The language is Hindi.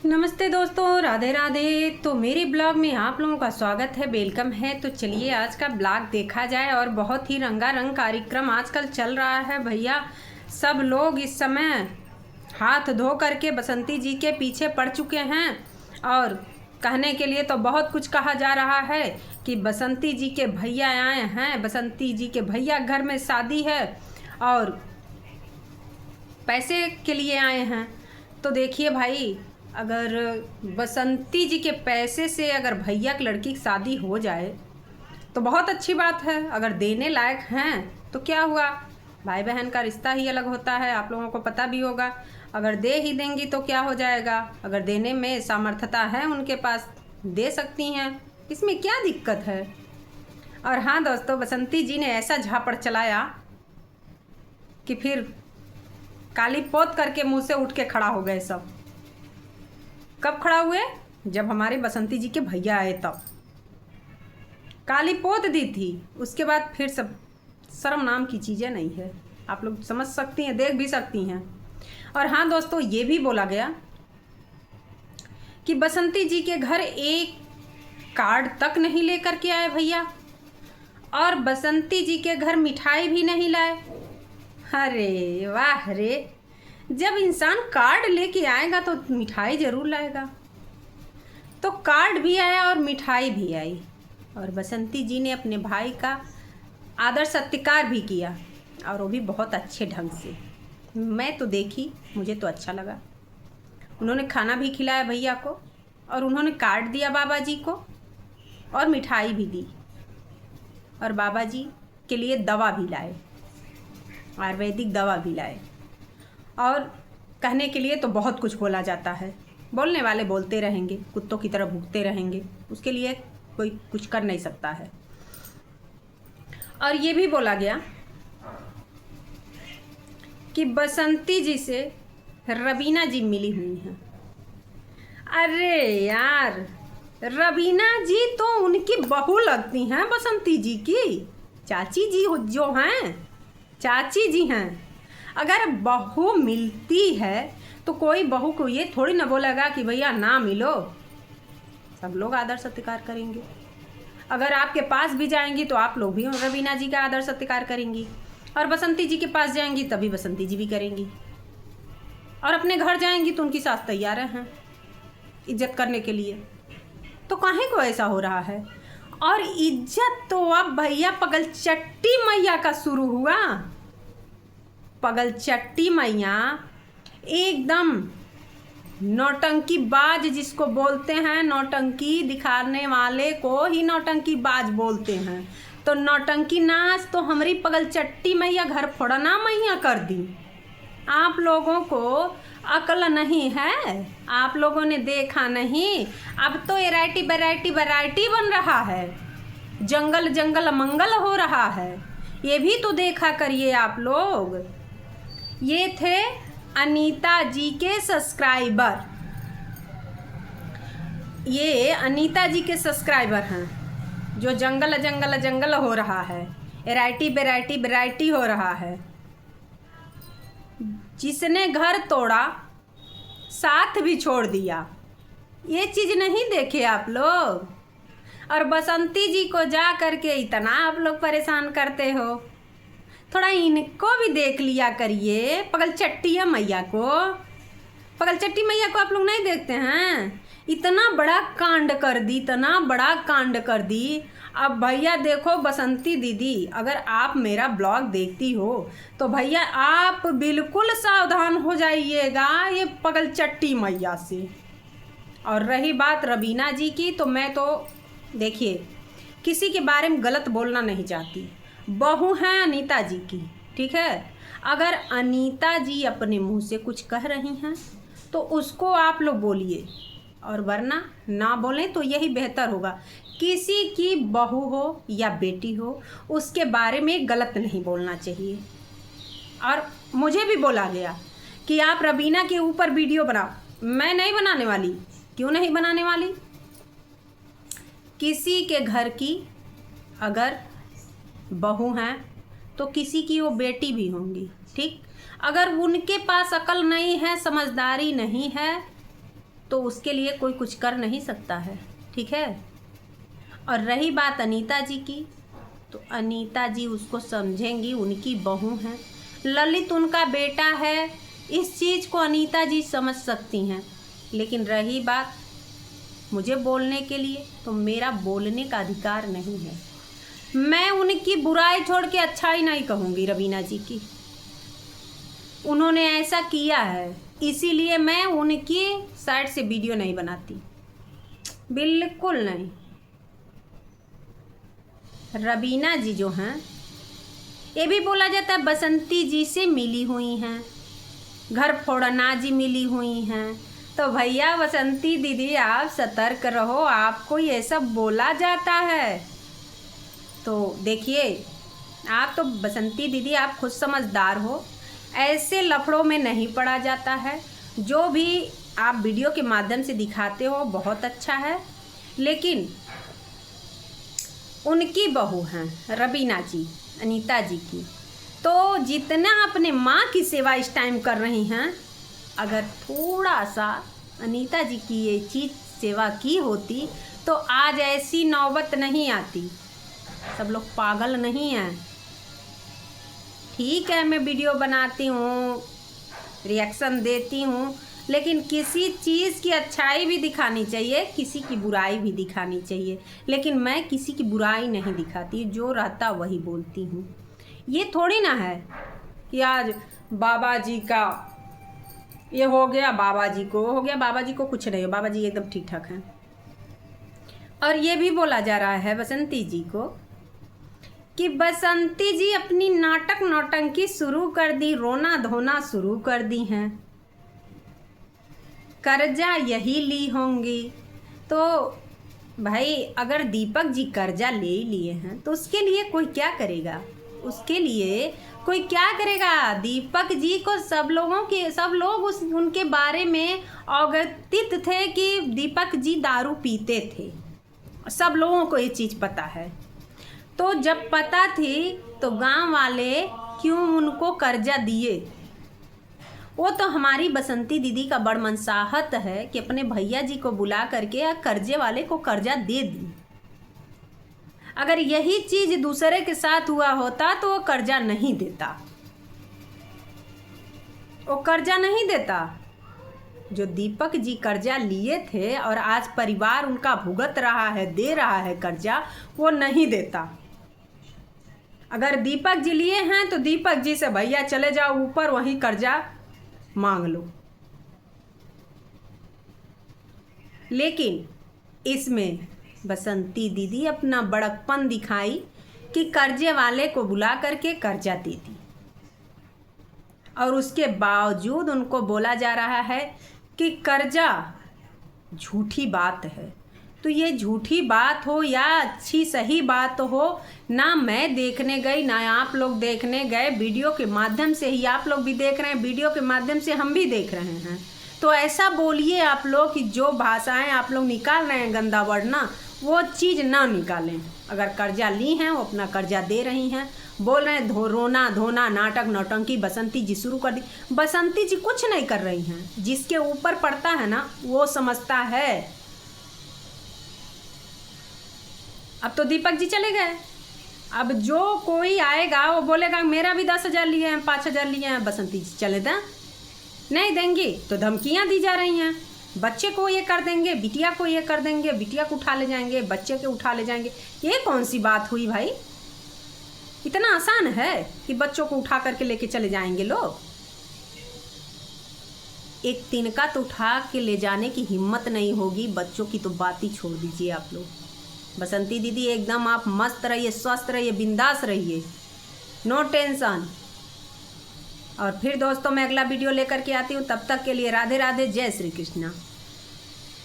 नमस्ते दोस्तों, राधे राधे। तो मेरे ब्लॉग में आप लोगों का स्वागत है, वेलकम है। तो चलिए आज का ब्लॉग देखा जाए। और बहुत ही रंगारंग कार्यक्रम आजकल चल रहा है भैया। सब लोग इस समय हाथ धो करके बसंती जी के पीछे पड़ चुके हैं। और कहने के लिए तो बहुत कुछ कहा जा रहा है कि बसंती जी के भैया आए हैं, बसंती जी के भैया घर में शादी है और पैसे के लिए आए हैं। तो देखिए भाई, अगर बसंती जी के पैसे से अगर भैया की लड़की की शादी हो जाए तो बहुत अच्छी बात है। अगर देने लायक हैं तो क्या हुआ, भाई बहन का रिश्ता ही अलग होता है, आप लोगों को पता भी होगा। अगर दे ही देंगी तो क्या हो जाएगा, अगर देने में सामर्थ्यता है उनके पास, दे सकती हैं, इसमें क्या दिक्कत है। और हाँ दोस्तों, बसंती जी ने ऐसा झापड़ चलाया कि फिर काली पोत करके मुंह से उठ के खड़ा हो गए सब। कब खड़ा हुए? जब हमारे बसंती जी के भैया आए तब काली पोत दी थी। उसके बाद फिर सब शर्म नाम की चीज़ें नहीं है, आप लोग समझ सकती हैं, देख भी सकती हैं। और हाँ दोस्तों, ये भी बोला गया कि बसंती जी के घर एक कार्ड तक नहीं लेकर के आए भैया, और बसंती जी के घर मिठाई भी नहीं लाए। अरे वाह रे, जब इंसान कार्ड लेके आएगा तो मिठाई ज़रूर लाएगा। तो कार्ड भी आया और मिठाई भी आई, और बसंती जी ने अपने भाई का आदर सत्कार भी किया, और वो भी बहुत अच्छे ढंग से। मैं तो देखी, मुझे तो अच्छा लगा। उन्होंने खाना भी खिलाया भैया को, और उन्होंने कार्ड दिया बाबा जी को, और मिठाई भी दी, और बाबा जी के लिए दवा भी लाए, आयुर्वेदिक दवा भी लाए। और कहने के लिए तो बहुत कुछ बोला जाता है, बोलने वाले बोलते रहेंगे, कुत्तों की तरह भूखते रहेंगे, उसके लिए कोई कुछ कर नहीं सकता है। और ये भी बोला गया कि बसंती जी से रवीना जी मिली हुई हैं। अरे यार, रवीना जी तो उनकी बहू लगती हैं बसंती जी की, चाची जी जो हैं, चाची जी हैं। अगर बहू मिलती है तो कोई बहू को ये थोड़ी ना बोलेगा कि भैया ना मिलो, सब लोग आदर सत्कार करेंगे। अगर आपके पास भी जाएंगी तो आप लोग भी रवीना जी का आदर सत्कार करेंगी, और बसंती जी के पास जाएंगी तभी बसंती जी भी करेंगी, और अपने घर जाएंगी तो उनकी सास तैयार हैं इज्जत करने के लिए। तो काहे को ऐसा हो रहा है। और इज्जत तो अब भैया पगलचट्टी मैया का शुरू हुआ। पगलचट्टी मैया एकदम नौटंकी बाज, जिसको बोलते हैं नौटंकी दिखाने वाले को ही नौटंकी बाज बोलते हैं। तो नौटंकी नाच तो हमारी पगलचट्टी मैया घर फोड़ना मैया कर दी। आप लोगों को अकल नहीं है, आप लोगों ने देखा नहीं। अब तो वैरायटी बन रहा है, जंगल जंगल मंगल हो रहा है, ये भी तो देखा करिए आप लोग। ये थे अनीता जी के सब्सक्राइबर, ये अनीता जी के सब्सक्राइबर हैं, जो जंगल जंगल जंगल हो रहा है, वैरायटी हो रहा है। जिसने घर तोड़ा साथ भी छोड़ दिया, ये चीज़ नहीं देखे आप लोग। और बसंती जी को जा करके इतना आप लोग परेशान करते हो, थोड़ा इनको भी देख लिया करिए। पगलचट्टी मैया को, पगलचट्टी मैया को आप लोग नहीं देखते हैं। इतना बड़ा कांड कर दी, इतना बड़ा कांड कर दी। अब भैया देखो, बसंती दीदी, अगर आप मेरा ब्लॉग देखती हो तो भैया आप बिल्कुल सावधान हो जाइएगा ये पगलचट्टी मैया से। और रही बात रवीना जी की, तो मैं तो देखिए किसी के बारे में गलत बोलना नहीं चाहती। बहू हैं अनीता जी की, ठीक है। अगर अनीता जी अपने मुंह से कुछ कह रही हैं तो उसको आप लोग बोलिए, और वरना ना बोलें तो यही बेहतर होगा। किसी की बहू हो या बेटी हो, उसके बारे में गलत नहीं बोलना चाहिए। और मुझे भी बोला गया कि आप रवीना के ऊपर वीडियो बनाओ। मैं नहीं बनाने वाली। क्यों नहीं बनाने वाली? किसी के घर की अगर बहू हैं तो किसी की वो बेटी भी होंगी, ठीक। अगर उनके पास अकल नहीं है, समझदारी नहीं है, तो उसके लिए कोई कुछ कर नहीं सकता है, ठीक है। और रही बात अनीता जी की, तो अनीता जी उसको समझेंगी, उनकी बहू हैं, ललित उनका बेटा है, इस चीज़ को अनीता जी समझ सकती हैं। लेकिन रही बात मुझे बोलने के लिए, तो मेरा बोलने का अधिकार नहीं है। मैं उनकी बुराई छोड़ के अच्छाई नहीं कहूँगी रवीना जी की। उन्होंने ऐसा किया है, इसीलिए मैं उनकी साइड से वीडियो नहीं बनाती, बिल्कुल नहीं। रवीना जी जो हैं, ये भी बोला जाता है बसंती जी से मिली हुई हैं, घर फोड़ना जी मिली हुई हैं। तो भैया बसंती दीदी आप सतर्क रहो, आपको ये सब बोला जाता है। तो देखिए, आप तो बसंती दीदी आप खुद समझदार हो, ऐसे लफड़ों में नहीं पड़ा जाता है। जो भी आप वीडियो के माध्यम से दिखाते हो बहुत अच्छा है, लेकिन उनकी बहू हैं रवीना जी, अनीता जी की, तो जितना अपने माँ की सेवा इस टाइम कर रही हैं, अगर थोड़ा सा अनीता जी की ये चीज़ सेवा की होती तो आज ऐसी नौबत नहीं आती। सब लोग पागल नहीं हैं। ठीक है, मैं वीडियो बनाती हूँ, रिएक्शन देती हूँ, लेकिन किसी चीज़ की अच्छाई भी दिखानी चाहिए, किसी की बुराई भी दिखानी चाहिए। लेकिन मैं किसी की बुराई नहीं दिखाती, जो रहता वही बोलती हूँ। ये थोड़ी ना है कि आज बाबा जी का ये हो गया, बाबा जी को हो गया। बाबा जी को कुछ नहीं है, बाबा जी एकदम ठीक ठाक हैं। और ये भी बोला जा रहा है बसंती जी को कि बसंती जी अपनी नाटक नौटंकी शुरू कर दी, रोना धोना शुरू कर दी हैं, कर्जा यही ली होंगी। तो भाई अगर दीपक जी कर्जा ले ही लिए हैं तो उसके लिए कोई क्या करेगा, उसके लिए कोई क्या करेगा। दीपक जी को सब लोग उनके बारे में अवगत थे कि दीपक जी दारू पीते थे, सब लोगों को ये चीज़ पता है। तो जब पता थी तो गांव वाले क्यों उनको कर्जा दिए। वो तो हमारी बसंती दीदी का बड़ मनसाहत है कि अपने भैया जी को बुला करके कर्जे वाले को कर्जा दे दी। अगर यही चीज़ दूसरे के साथ हुआ होता तो वो कर्जा नहीं देता, वो कर्जा नहीं देता। जो दीपक जी कर्जा लिए थे और आज परिवार उनका भुगत रहा है, दे रहा है कर्जा, वो नहीं देता। अगर दीपक जी लिए हैं तो दीपक जी से भैया चले जाओ ऊपर, वहीं कर्जा मांग लो। लेकिन इसमें बसंती दीदी अपना बड़कपन दिखाई कि कर्जे वाले को बुला करके कर्जा दे दी, और उसके बावजूद उनको बोला जा रहा है कि कर्जा झूठी बात है। तो ये झूठी बात हो या अच्छी सही बात हो, ना मैं देखने गई ना आप लोग देखने गए, वीडियो के माध्यम से ही आप लोग भी देख रहे हैं, वीडियो के माध्यम से हम भी देख रहे हैं। तो ऐसा बोलिए आप लोग कि जो भाषाएं आप लोग निकाल रहे हैं गंदा वर्ड ना, वो चीज़ ना निकालें। अगर कर्जा ली हैं, वो अपना कर्जा दे रही हैं, बोल रहे हैं रोना धोना नाटक नौटंकी बसंती जी शुरू कर दी। बसंती जी कुछ नहीं कर रही हैं, जिसके ऊपर पड़ता है ना वो समझता है। अब तो दीपक जी चले गए, अब जो कोई आएगा वो बोलेगा मेरा भी 10,000 लिए हैं, 5,000 लिए हैं, बसंती जी चले दें, नहीं देंगे तो धमकियां दी जा रही हैं। बच्चे को ये कर देंगे, बिटिया को ये कर देंगे, बिटिया को उठा ले जाएंगे, बच्चे के उठा ले जाएंगे। ये कौन सी बात हुई भाई? इतना आसान है कि बच्चों को उठा करके लेके चले जाएंगे लोग? एक तिनका तो उठा के ले जाने की हिम्मत नहीं होगी, बच्चों की तो बात ही छोड़ दीजिए आप लोग। बसंती दीदी एकदम आप मस्त रहिए, स्वस्थ रहिए, बिंदास रहिए, नो टेंशन। और फिर दोस्तों मैं अगला वीडियो लेकर के आती हूँ, तब तक के लिए राधे राधे, जय श्री कृष्णा।